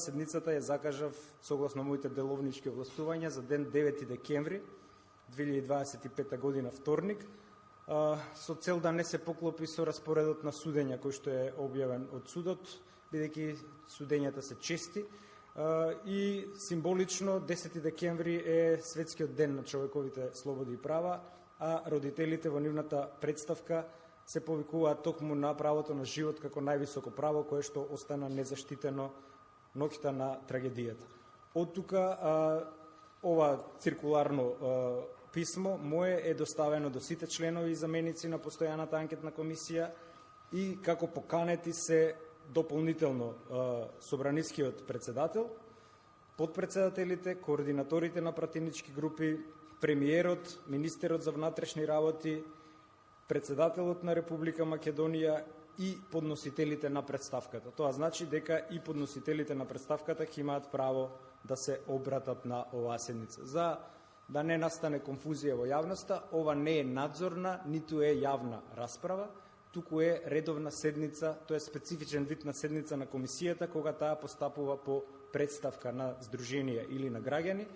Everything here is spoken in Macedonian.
Седницата ја закажав согласно моите деловнички овластувања за ден 9 декември 2025 година, вторник, со цел да не се поклопи со распоредот на судења кој што е објавен од судот, бидејќи судењата се чести и символично 10 декември е светскиот ден на човековите слободи и права, а родителите во нивната представка се повикуваат токму на правото на живот како највисоко право кое што остана незаштитено ноќта на трагедијата. Од тука ова циркуларно писмо мое е доставено до сите членови и заменици на постојаната анкетна комисија и како поканети се дополнително собранискиот председател, подпредседателите, координаторите на пратенички групи, премиерот, министерот за внатрешни работи, председателот на Република Македонија и подносителите на представката. Тоа значи дека и подносителите на представката ќе имаат право да се обратат на оваа седница. За да не настане конфузија во јавноста, ова не е надзорна, ниту е јавна расправа, туку е редовна седница, тоа е специфичен вид на седница на комисијата, кога таа постапува по представка на здруженија или на граѓани,